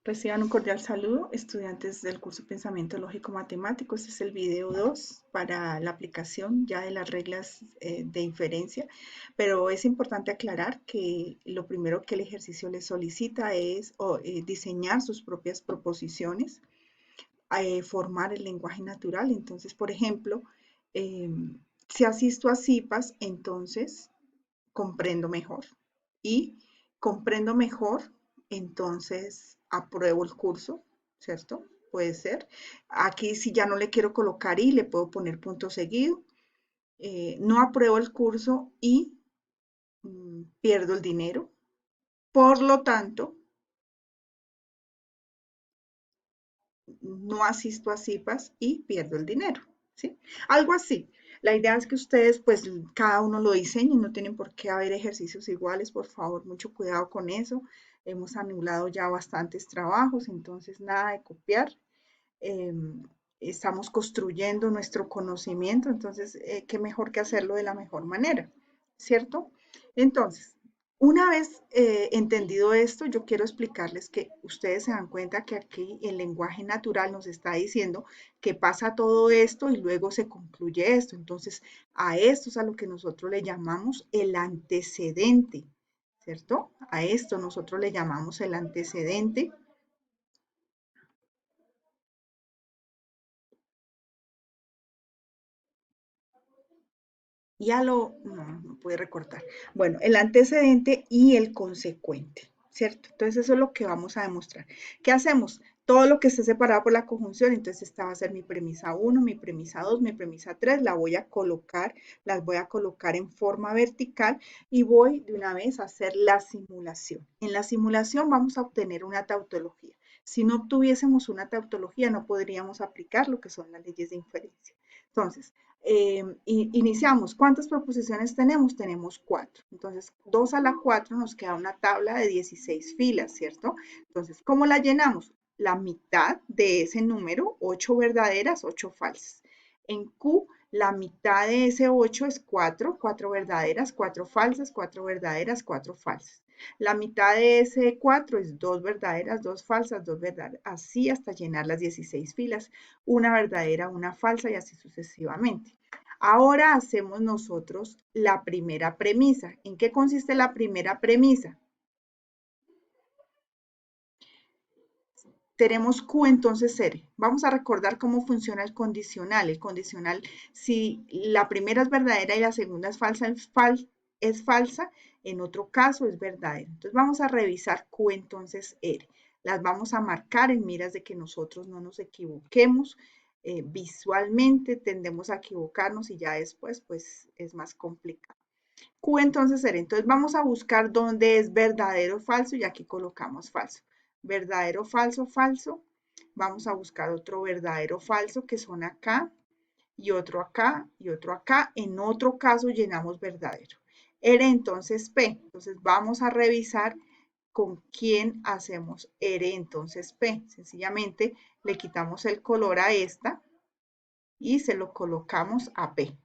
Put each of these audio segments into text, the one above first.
Reciban un cordial saludo, estudiantes del curso Pensamiento Lógico Matemático. Este es el video 2 para la aplicación ya de las reglas de inferencia, pero es importante aclarar que lo primero que el ejercicio les solicita es diseñar sus propias proposiciones, formar el lenguaje natural. Entonces, por ejemplo, eh, si asisto a CIPAS, entonces comprendo mejor. Y comprendo mejor, entonces apruebo el curso, ¿cierto? Puede ser. Aquí si ya no le quiero colocar y le puedo poner punto seguido. No apruebo el curso y pierdo el dinero. Por lo tanto, no asisto a CIPAS y pierdo el dinero, ¿sí? Algo así. La idea es que ustedes, pues, cada uno lo diseñen, no tienen por qué haber ejercicios iguales, por favor, mucho cuidado con eso. Hemos anulado ya bastantes trabajos, entonces nada de copiar. Eh, Estamos construyendo nuestro conocimiento, entonces, qué mejor que hacerlo de la mejor manera, ¿cierto? Entonces, una vez entendido esto, yo quiero explicarles que ustedes se dan cuenta que aquí el lenguaje natural nos está diciendo que pasa todo esto y luego se concluye esto. Entonces, a esto es a lo que nosotros le llamamos el antecedente, ¿cierto? A esto nosotros le llamamos el antecedente. Ya no puede recortar. Bueno, el antecedente y el consecuente, ¿cierto? Entonces eso es lo que vamos a demostrar. ¿Qué hacemos? Todo lo que esté separado por la conjunción, entonces esta va a ser mi premisa 1, mi premisa 2, mi premisa 3, las voy a colocar en forma vertical y voy de una vez a hacer la simulación. En la simulación vamos a obtener una tautología. Si no obtuviésemos una tautología, no podríamos aplicar lo que son las leyes de inferencia. Entonces, iniciamos. ¿Cuántas proposiciones tenemos? Tenemos 4. Entonces, 2 a la 4 nos queda una tabla de 16 filas, ¿cierto? Entonces, ¿cómo la llenamos? La mitad de ese número, 8 verdaderas, 8 falsas. En Q, la mitad de ese 8 es 4, 4 verdaderas, 4 falsas, 4 verdaderas, 4 falsas. La mitad de ese 4 es 2 verdaderas, 2 falsas, 2 verdaderas, así hasta llenar las 16 filas, una verdadera, una falsa y así sucesivamente. Ahora hacemos nosotros la primera premisa. ¿En qué consiste la primera premisa? Tenemos Q, entonces R. Vamos a recordar cómo funciona el condicional. El condicional, si la primera es verdadera y la segunda es falsa, en otro caso es verdadera. Entonces vamos a revisar Q, entonces R. Las vamos a marcar en miras de que nosotros no nos equivoquemos. Visualmente tendemos a equivocarnos y ya después pues es más complicado. Q entonces R. Entonces vamos a buscar dónde es verdadero o falso y aquí colocamos falso. Verdadero, falso, falso. Vamos a buscar otro verdadero, falso que son acá y otro acá y otro acá. En otro caso llenamos verdadero. R entonces P. Entonces vamos a revisar con quién hacemos R entonces P. Sencillamente le quitamos el color a esta y se lo colocamos a P.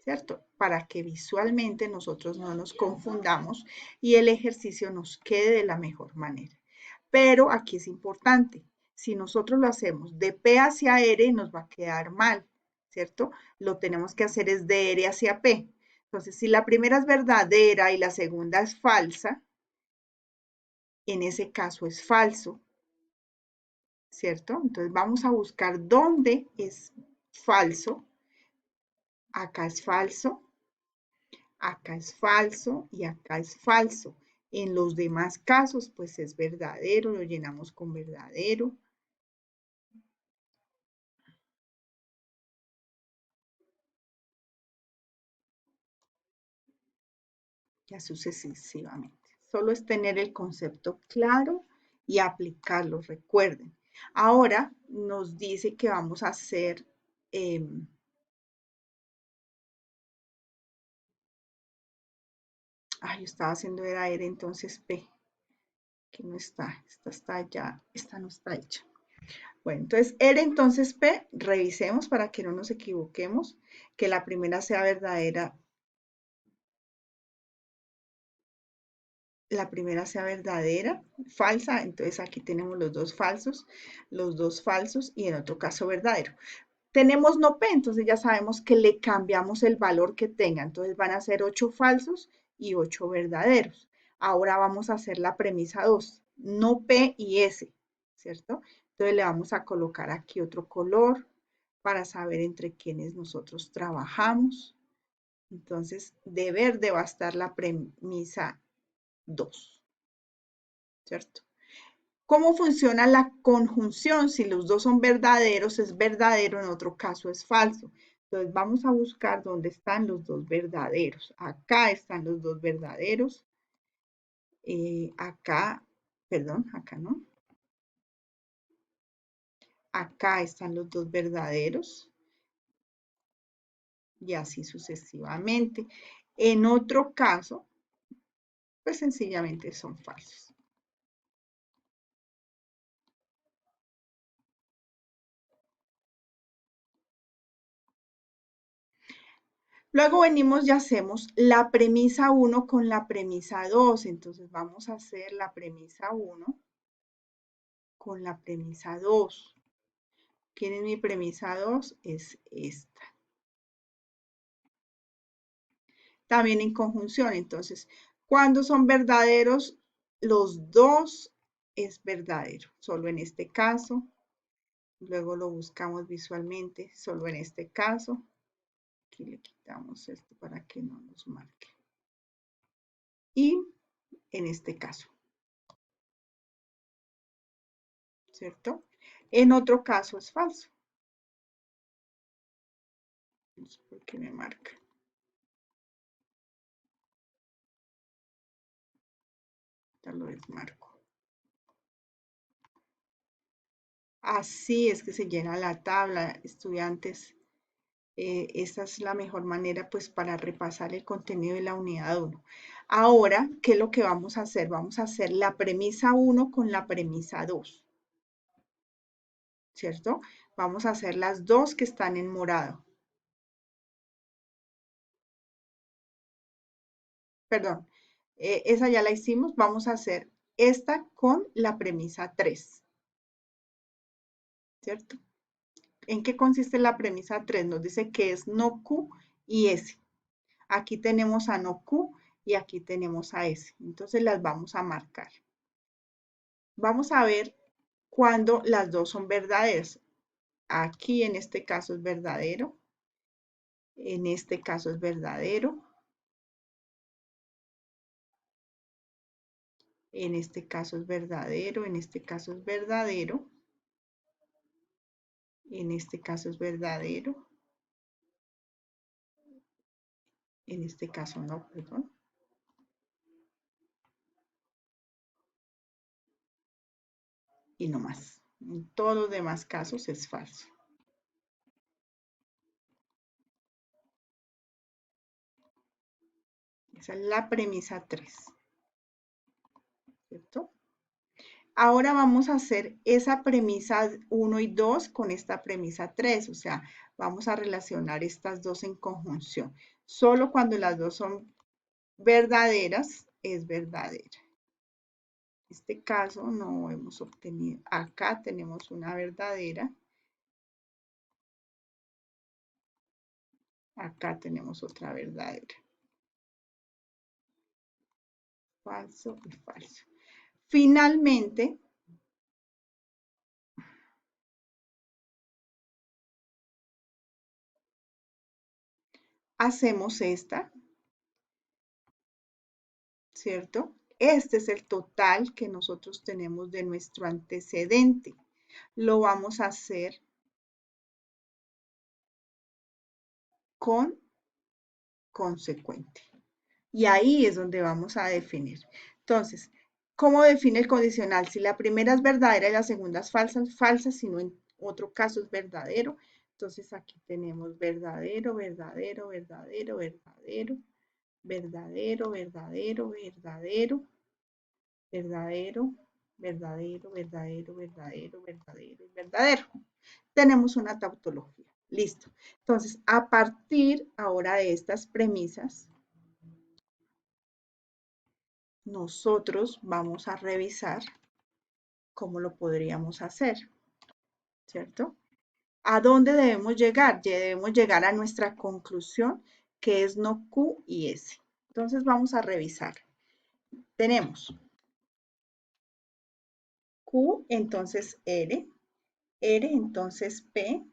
¿Cierto? Para que visualmente nosotros no nos confundamos y el ejercicio nos quede de la mejor manera. Pero aquí es importante, si nosotros lo hacemos de P hacia R nos va a quedar mal, ¿cierto? Lo tenemos que hacer es de R hacia P. Entonces, si la primera es verdadera y la segunda es falsa, en ese caso es falso, ¿cierto? Entonces vamos a buscar dónde es falso. Acá es falso, acá es falso y acá es falso. En los demás casos, pues es verdadero, lo llenamos con verdadero. Ya sucesivamente. Solo es tener el concepto claro y aplicarlo, recuerden. Ahora nos dice que vamos a hacer yo estaba haciendo era entonces P, que no está, esta está ya, esta no está hecha. Bueno, entonces R entonces P, revisemos para que no nos equivoquemos, que la primera sea verdadera la primera sea verdadera, falsa, entonces aquí tenemos los dos falsos y en otro caso verdadero. Tenemos no P, entonces ya sabemos que le cambiamos el valor que tenga, entonces van a ser 8 falsos y 8 verdaderos. Ahora vamos a hacer la premisa 2, no P y S, ¿cierto? Entonces le vamos a colocar aquí otro color para saber entre quiénes nosotros trabajamos. Entonces, de verde va a estar la premisa 2, ¿cierto? ¿Cómo funciona la conjunción? Si los dos son verdaderos, es verdadero, en otro caso es falso. Entonces vamos a buscar dónde están los dos verdaderos. Acá están los dos verdaderos. Acá, perdón, acá no. Acá están los dos verdaderos. Y así sucesivamente. En otro caso, pues sencillamente son falsos. Luego venimos y hacemos la premisa 1 con la premisa 2. Entonces vamos a hacer la premisa 1 con la premisa 2. ¿Quién es mi premisa 2? Es esta. También en conjunción. Entonces, cuando son verdaderos, los dos es verdadero. Solo en este caso. Luego lo buscamos visualmente. Solo en este caso. Aquí le quitamos esto para que no nos marque. Y en este caso. ¿Cierto? En otro caso es falso. No sé por qué me marca. Ya lo desmarco. Así es que se llena la tabla, estudiantes. Esta es la mejor manera pues para repasar el contenido de la unidad 1. Ahora, ¿qué es lo que vamos a hacer? Vamos a hacer la premisa 1 con la premisa 2. ¿Cierto? Vamos a hacer las dos que están en morado. Perdón, esa ya la hicimos. Vamos a hacer esta con la premisa 3. ¿Cierto? ¿En qué consiste la premisa 3? Nos dice que es no Q y S. Aquí tenemos a no Q y aquí tenemos a S. Entonces las vamos a marcar. Vamos a ver cuando las dos son verdaderas. Aquí en este caso es verdadero. En este caso es verdadero. En este caso es verdadero. En este caso es verdadero. En este caso es verdadero. En este caso no, perdón. Y no más. En todos los demás casos es falso. Esa es la premisa 3. ¿Cierto? Ahora vamos a hacer esa premisa 1 y 2 con esta premisa 3, o sea, vamos a relacionar estas dos en conjunción. Solo cuando las dos son verdaderas, es verdadera. En este caso no hemos obtenido, acá tenemos una verdadera, acá tenemos otra verdadera. Falso y falso. Finalmente, hacemos esta, ¿cierto? Este es el total que nosotros tenemos de nuestro antecedente. Lo vamos a hacer con consecuente. Y ahí es donde vamos a definir. Entonces, ¿cómo define el condicional? Si la primera es verdadera y la segunda es falsa, falsa, si no en otro caso es verdadero. Entonces aquí tenemos verdadero, verdadero, verdadero, verdadero, verdadero, verdadero, verdadero, verdadero, verdadero, verdadero, verdadero, verdadero, verdadero. Tenemos una tautología. Listo. Entonces, a partir ahora de estas premisas, nosotros vamos a revisar cómo lo podríamos hacer, ¿cierto? ¿A dónde debemos llegar? Debemos llegar a nuestra conclusión, que es no Q y S. Entonces vamos a revisar. Tenemos Q, entonces R, R, entonces P,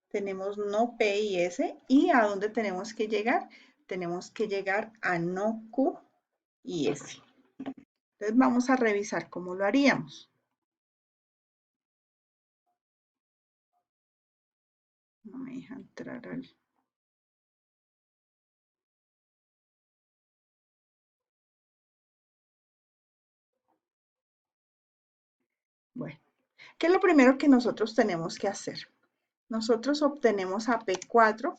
tenemos no P y S, ¿y a dónde tenemos que llegar? Tenemos que llegar a no Q y S. Entonces vamos a revisar cómo lo haríamos. No me deja entrar al... Bueno, ¿qué es lo primero que nosotros tenemos que hacer? Nosotros obtenemos a P4.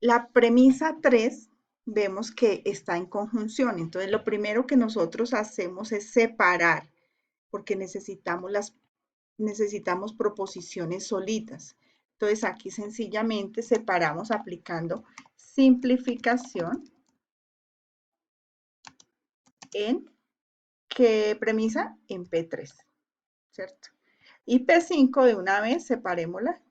La premisa 3 vemos que está en conjunción. Entonces, lo primero que nosotros hacemos es separar, porque necesitamos proposiciones solitas. Entonces, aquí sencillamente separamos aplicando simplificación en ¿qué premisa? En P3, ¿cierto? Y P5 de una vez separémosla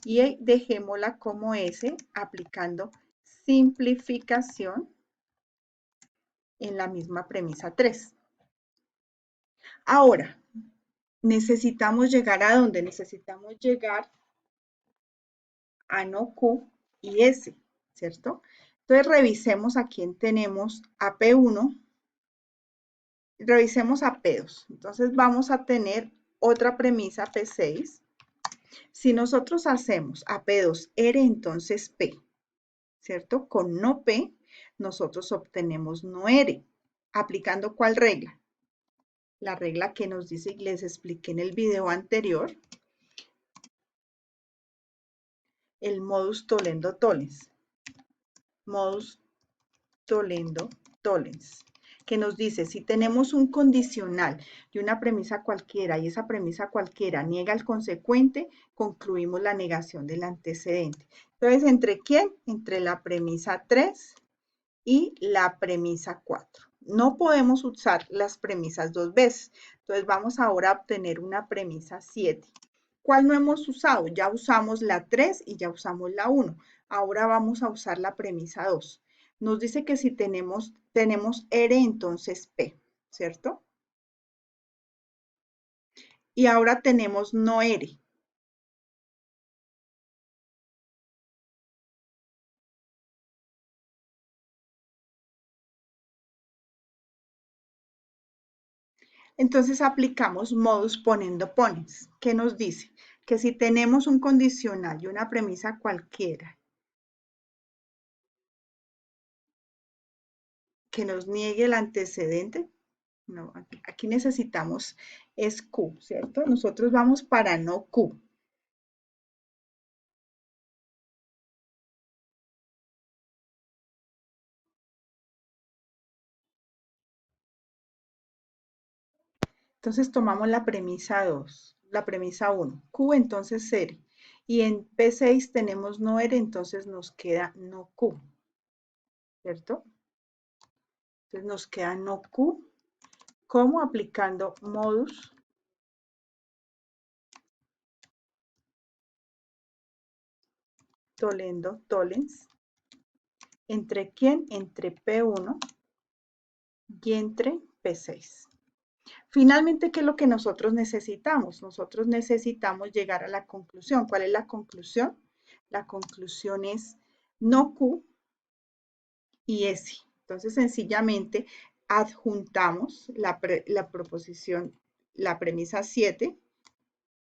y dejémosla como S aplicando simplificación en la misma premisa 3. Ahora, necesitamos llegar a dónde? Necesitamos llegar a no Q y S, ¿cierto? Entonces revisemos a quién tenemos a P1, revisemos a P2. Entonces vamos a tener otra premisa P6. Si nosotros hacemos a P2 R, entonces P, ¿cierto? Con no P, nosotros obtenemos no R. ¿Aplicando cuál regla? La regla que nos dice y les expliqué en el video anterior, el modus tollendo tollens. Modus tollendo tollens, que nos dice si tenemos un condicional de una premisa cualquiera y esa premisa cualquiera niega el consecuente, concluimos la negación del antecedente. Entonces, ¿entre quién? Entre la premisa 3 y la premisa 4. No podemos usar las premisas dos veces. Entonces vamos ahora a obtener una premisa 7. ¿Cuál no hemos usado? Ya usamos la 3 y ya usamos la 1. Ahora vamos a usar la premisa 2. Nos dice que si tenemos R, entonces P, ¿cierto? Y ahora tenemos no R. Entonces aplicamos modus ponendo ponens. ¿Qué nos dice? Que si tenemos un condicional y una premisa cualquiera que nos niegue el antecedente, no, aquí necesitamos es Q, ¿cierto? Nosotros vamos para no Q. Entonces tomamos la premisa 2, la premisa 1, Q entonces 0. Y en P6 tenemos no R, entonces nos queda no Q, ¿cierto? Entonces nos queda no Q, como aplicando modus tollendo tollens. ¿Entre quién? Entre P1 y entre P6. Finalmente, ¿qué es lo que nosotros necesitamos? Nosotros necesitamos llegar a la conclusión. ¿Cuál es la conclusión? La conclusión es no Q y S. Entonces, sencillamente adjuntamos la proposición, la premisa 7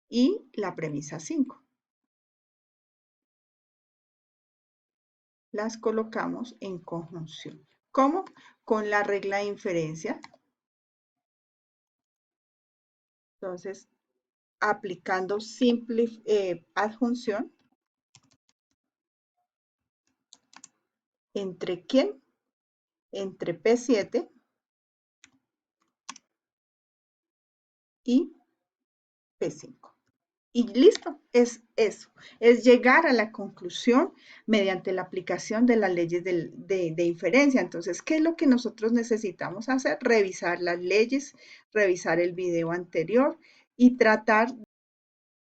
y la premisa 5. Las colocamos en conjunción. ¿Cómo? Con la regla de inferencia. Entonces, aplicando simple adjunción. ¿Entre quién? Entre P7 y P5. Y listo, es eso, es llegar a la conclusión mediante la aplicación de las leyes de inferencia. Entonces, ¿qué es lo que nosotros necesitamos hacer? Revisar las leyes, revisar el video anterior y tratar